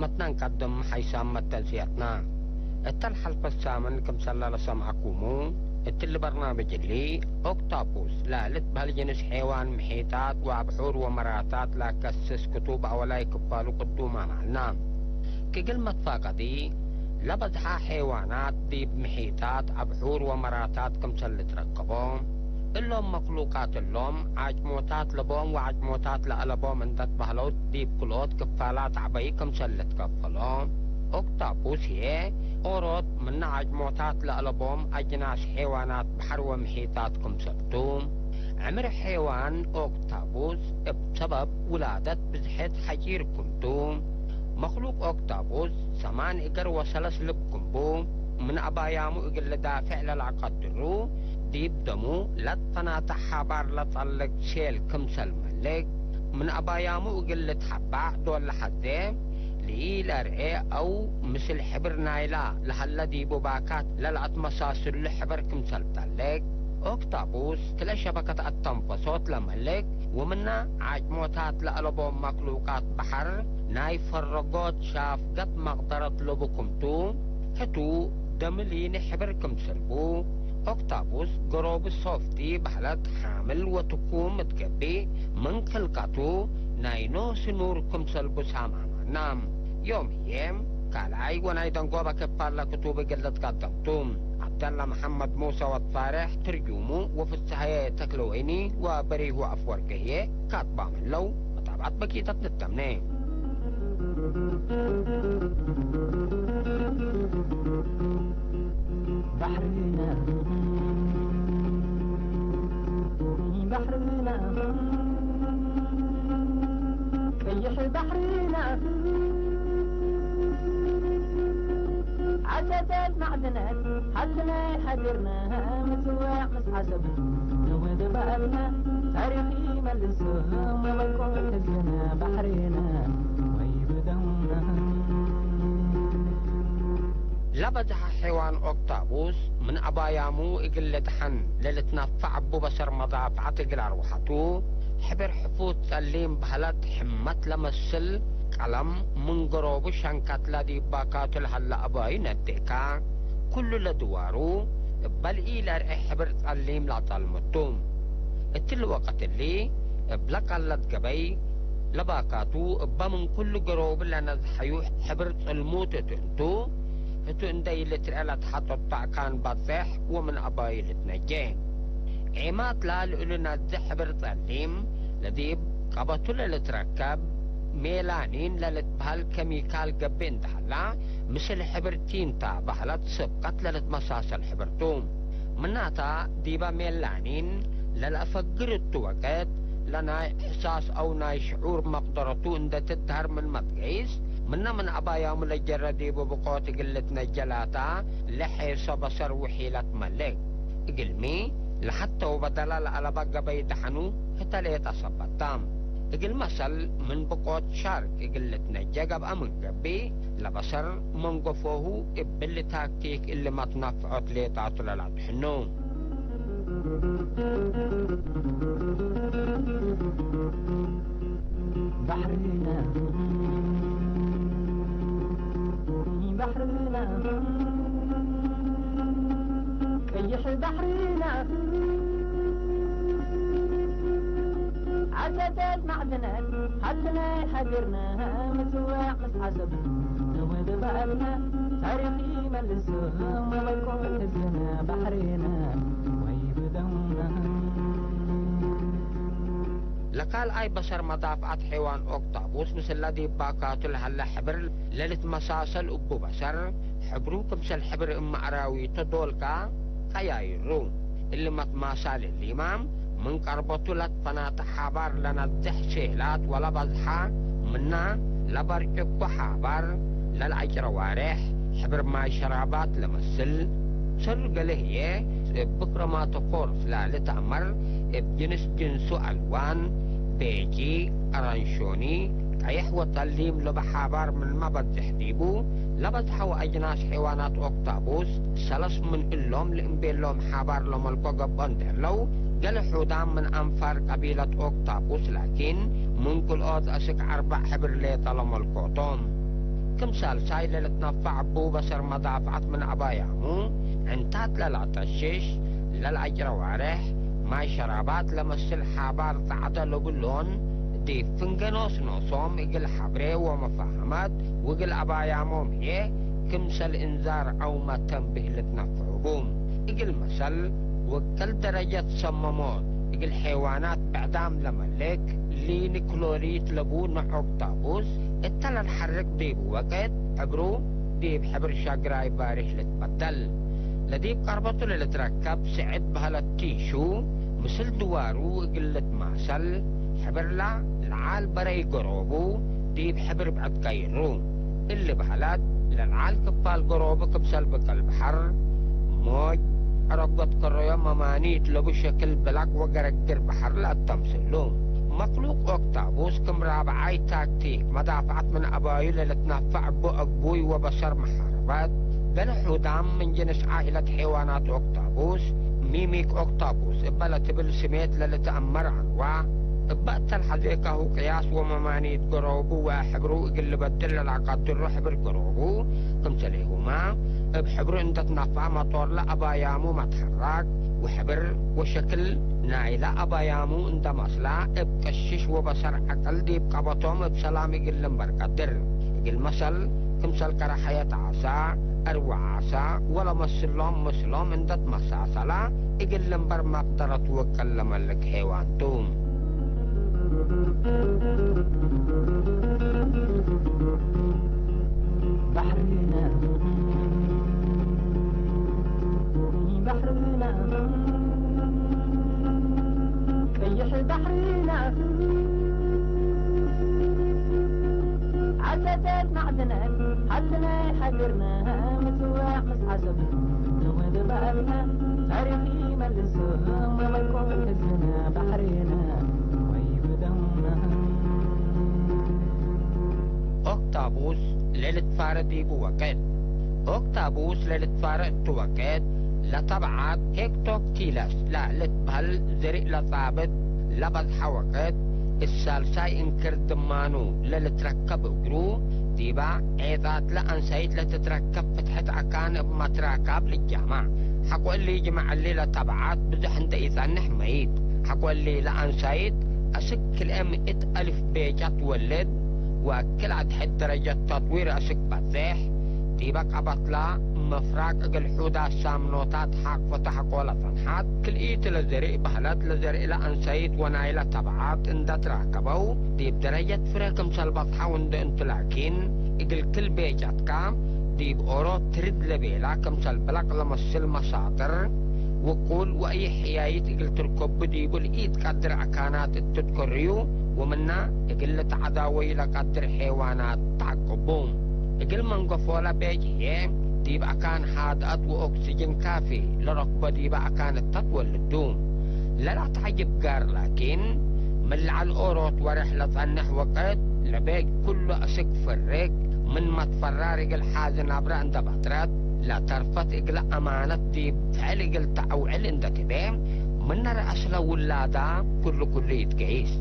سامتنا نقدم حيث تلزيتنا الحلقة الثامن كم سلالة سمعكمو اللي برنامج اللي أوكتوبوس لالت بهالجنس حيوان محيطات وبحور ومراتات لا كسس كتب أولاي كبالو قدوما معنا كقلمة فاقدي لبزحا حيوانات دي بمحيطات أبحور ومراتات كم سلت ركبهم اللهم مخلوقات اللهم عجموتات لبوم وعجموتات لألبوم اندت بهلوت ديب كلوت كفالات عبايكم سلت كفلهم أوكتوبوس هي أورود من عجموتات لألبوم أجناس حيوانات بحر ومحيطاتكم سبتوم عمر حيوان أوكتوبوس بسبب ولادة بزحت حجيركم توم مخلوق أوكتوبوس سمان إقر وسلس لبكم بوم من أبايامو إقل دافع للعقدرو ديب دمو لطفنا تحابار لطلق شيل كمسل ملق من أبايامو إقل تحبع دول لحدهم لي لرئي أو مثل حبر نايلا لحلا ديبو باكات للأتمساسل لحبر كمسل تلق أوكتوبوس كلا شبكة التنفسات لملق ومنا عجموتات لألبوم مخلوقات بحر ناي فرقات شاف قد مقدرة لبكم تو هتو دملين حبر كمسل بو أوكتوبوس قروب الصوفتي بحلت حامل وتقوم متكبي من خلقاتو ناينو سنور كمسل بسامة نام يوم هيم كالاي وناي دنقوبة كفالة كتوب قلت قدمتم عبد الله محمد موسى والطارح ترجمو وفي السحية تكلويني وبريه أفوركيه كاتبا من لو متابعت بكيتة التمنين بحرنا بحرنا كيح بحرنا عجبت معدنات حسنا حجرنا مسواع مسحسب نود بقلنا تاريخي ملسوها وملكم تزنا بحرنا ويبدونا لبزح حيوان أوكتوبوس من أبايامو إقل حن للتنفع ببصر مضاف عتقل روحتو حبر حفوت سليم بهلت حمت لمسل قلم من قروب شنكت لدي باكات الهلا أباي نديكا كل لدوارو بل إلى حبر سليم لطلمتوم اتل وقت اللي بلقلت قبي لباكاتو بمن كل قروب لنزحيو حبر سلموت تنتو هتو اندي لترألت حطو الطعكان بطيح ومن أباي لتنجين عمات لا لأولنا الزحبر سليم لذيب قبطو لتركب ميلانين للتبهال كيميكال قبين دحلا مثل حبرتين تا بحلت سبقت للتمساس الحبرتوم مناتا ديبا ميلانين للأفقر التوقت لنا إحساس أو ناي شعور مقدرتو اند تدهر من مبقيس منا من أبايا ملجرة ديبو بقوت قلتنا الجلاتا لحيص بصر وحيلة ملك قلمي لحتى وبدلال على بقى بيدحنو حتى ليتصبتام اقل مثل من بقوت شارك اقلتنا جاقب امن قبي لبصر من قفوه ابل تاكتيك اللي ما تنفعت لي تعطل العدحنو بحرنا بحرنا كيح بحرنا عجبت معدنات حسنا حجرنا مسواع مسحسب نود بقلنا تاريخي ملسوها وملكم تزنا بحرنا ويبدونا لقال اي بشر مضافعات حيوان أوكتوبوس مثل الذي باكات الهلا حبر ليلة مساسل أبو بشر حبرو كمسل حبر ام اراوي تدولكا خيايرو اللي متماسال الامام من قربتو لتفنات حابار لنا الزحشيلات ولا بزحا منا لبركب حابار للعجر وارح حبر ما شرابات لمسل سر قلهيه بكرة ما تقور فلا لتأمر بجنس جنسو ألوان بيجي أرانشوني كيح وطليم لبحابار من مبد زحديبو لبزحو أجناس حيوانات أوكتوبوس سلس من اللوم لإنبيلوم حابار لهم القوقب أندرلو قال حودان من أنفار قبيلة أوكتوبوس لكن من كل أوت أسك 4 حبر ليتا لهم القوطوم كم سالساي للتنفع بو بسر مضافعت من عبايامو انتات للعطشش للعجر وارح ماي شرابات لمسل حابار تعدلو باللون دي فنجنوس نوصوم اقل حبري ومفاهمات وقل عباياموم هي كمسل انذار او ما تنبه لتنفعو بوم اقل مسل وكل درجة صمموت اقل حيوانات بعدام لملك لين كلوريت لبو نحوك طابوس التلا الحرك دي بوقت حبرو دي بحبر شاقراي بارح لتبدل لدي بقربطو للتركب سعد بهالتيشو مثل دوارو قلت ماسل حبر لا العال بري قروبو دي بحبر بعد كيرو اللي بهالات للعال كفال قروبو كبسل بكالبحر موج رقبت قرية ممانيت لبو شكل بلاك وقرقر بحر لا تمثلو مخلوق اوكتابوس كم رابعاي تاكتيك مدافعت من ابايو لتنفع بو اقبوي وبشر محاربات بل حودام من جنس عائلة حيوانات اوكتابوس ميميك اوكتابوس ابلا تبل سميت للتأمر عنواع ابقت الحديقة هو قياس وممانيت قروبو وحبرو اقل بدل العقاد الرحبر قروبو كم تليهما بحبرو انت تنفع مطور لأبايامو متحرك وحبر وشكل نايلة أبايامو انت مصلا بقشش وبصر عقل دي بقبطهم بسلام يقل مبرقدر يقل مسل كمسل كرحية عصا أروع عصا ولا مسلهم مسلهم انت مساسلا يقل مبر مقدرة وكلم لك حيوان توم بحرنا بحرنا كيح بحرنا عددت معدنك حلنا حقرنا مسواع مسحسب نود بقلنا تاريخي ملسوها وما يكون كزنا بحرنا ويبدونا اوكتابوس ليلة فاردي بوقت اوكتابوس ليلة فارد توقت لطبعات هيكتوك تيلاس لا لتبهل زرق لطابت لبض حوقت السالساي انكر دمانو للتركب اقرو ديبا عيضات لأنسايت لتتركب فتحت عكان بمتراكب للجامع حقو اللي جمع اللي لطبعات بزح انت اذا نحميت حقو اللي لأنسايت اسك الام ألف بيجات ولد وكل عد حد درجة تطوير اسك بطيح ديبا قبطلا مفراق اقل حودا سامنوتات حق فتحق ولا تنحات كل ايت لزرق بهلات لزرق لأنسايت ونايلة تبعات اند تراكبو ديب درجة فريكم سالبطحة وند انت لكن اقل كل بيجات كام ديب اورو ترد لبيلا كم سالبلق لمسل مساطر وقول واي حيايت اقل تركب ديبو الايد قدر عكانات التذكريو ومنا اقل تعداوي لقدر حيوانات تعقبوم اقل منقفولا بيجي ديبا كان حادقات واكسجين كافي لركبة ديبا كانت تطول للدوم لا تعجب قار لكن ملع الأوروت ورحلة النحو وقت لبيج كله أسك فرق من ما تفرار اقل حازن عبرا انت بطرات لا ترفت اقل أمانة ديب فعل اقل تعوعل انت تبين من رأسلا ولادا كل يتقيس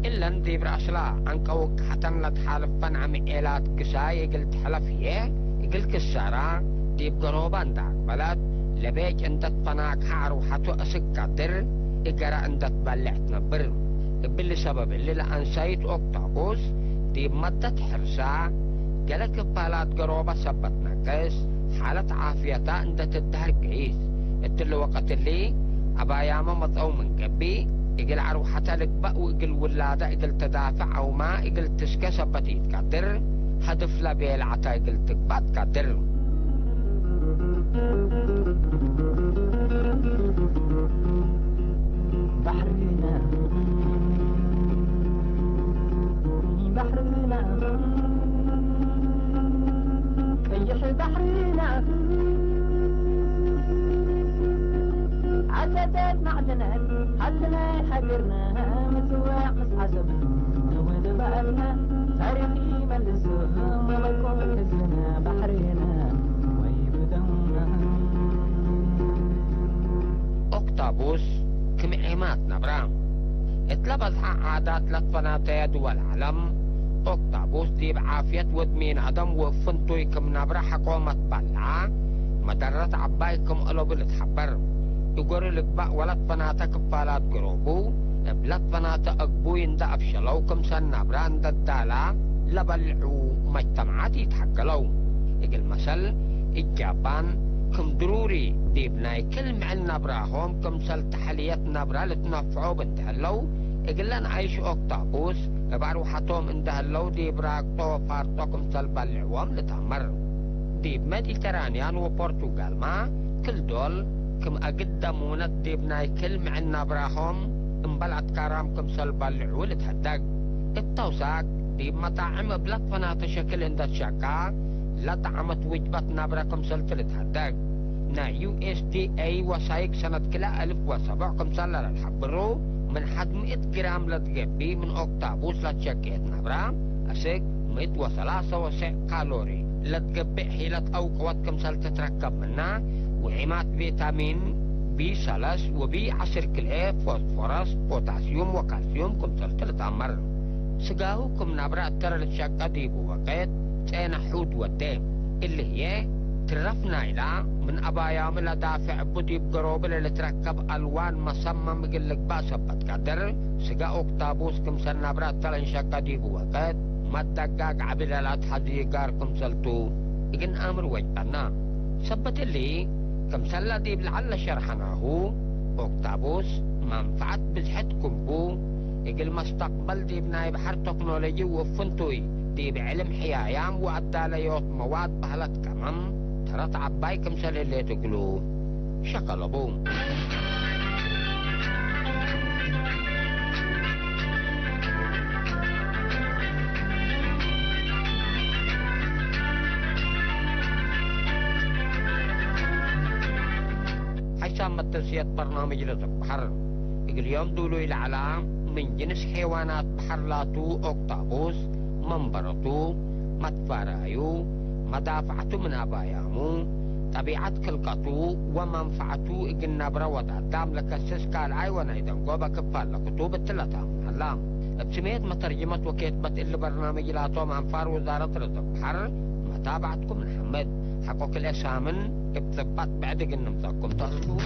إلا نديب رأسلا عنكوك حتى لتحالفن عم إيلات قساي اقل تحلف هيه اقل كسارا ديب قروبان داك بلد لبيج انت تفناك حارو حتو اسك قدر اقرا انت تبلع تنبر باللي سبب اللي لأنسايت اوكتابوس ديب مدت حرسا قلك بالات قروبة سبت نقص حالة عافيتا انت تدهر قيس اتلو وقت اللي اباياما مطعو من قبي اقل عرو حتى لك بقو اقل ولادة اقل تدافع او ما اقل تسكى سبتيت قدر هدف لبيل عتا اقل تقبات قدر بحرنا بحرنا كيح بحرنا عددت معدنك حلنا حقرنا مسواع مسحسب نود بقلنا تاريخي ملسوها وما يكون كزنا بحرنا ويبدونا اوكتابوس كم عمات نبرام اتلبس عادات لطفنات دول العالم أوكتابوس دي بعافية ودمين عدم وفنتويكم نبرا حكومة بلعا مدرت عبايكم قلوب اللي تحبر يقول لك بقى ولد فناتا كفالات قروبو بلد فناتا أقبوين دا أفشلوكم سن نبرا اند الدالا لبلعو مجتمعات يتحقلو يقول مثل الجابان كم ضروري دي بناي كل معن نبراهم كم سل تحليات نبرا لتنفعو بنتهلو يقول لنا عايش أوكتابوس بروحتهم اندهلو دي براكتو فارتوكم سل بلعوهم لتعمر دي بمديترانيان وبرتغال ما كل دول كم أقدمونا دي بناي كل معن نبراهم انبلعت كرامكم سل بلعو لتهدق التوساق دي مطاعم بلد فنات شكل اندت شاكا لا طعمت وجبات نبراكم سل تلتهدق نا USDA وسايق سنة كلا 1007 كم سل للحبرو من حد 100 جرام لتجبي من أوكتابوس لتشكيت نبرا أسيق 103 كالوري لتجبي حيلة أو قوات كم سل تتركب منها وعمات فيتامين B3 وB10 كلا فوسفورس بوتاسيوم وكالسيوم كم سل تلتعمر سقاهو كم نبرا ترى لتشكا دي بوقت تينا حود ودي اللي هي ترفنا إلى من أبايا من دافع بدي بقروب اللي تركب ألوان مصمم يقلك باسبت قدر سقا أوكتابوس كم سنة برات تلن شكا دي بوقت ما الدقاق عبلالات حزيقار كم سلتو يقن أمر وجبنا سبت اللي كم سلا دي بلعل شرحناهو أوكتابوس منفعت بزحتكم بو يقل مستقبل دي بناي بحر تكنولوجي وفنتوي دي بعلم حيايام وعداليوت مواد بهلت كمم ترات عباي كم سل اللي تقولوا شقلبو حيث متسيت برنامج رزق بحر يقول يوم دولو إلى علام من جنس حيوانات بحر لاتو أوكتابوس منبرتو مدفارايو مدافعتو من أبايامو طبيعة كلقتو ومنفعتو إقنا بروض عدام لكسس كالعاي ونايدن قوبا كفال لكتوب التلاتام هلام بسميت مترجمة وكتبت اللي برنامج لاتو منفار وزارة رزق بحر متابعتكم محمد حقوق الإسامن بتثبت بعد قنمتكم تصلوا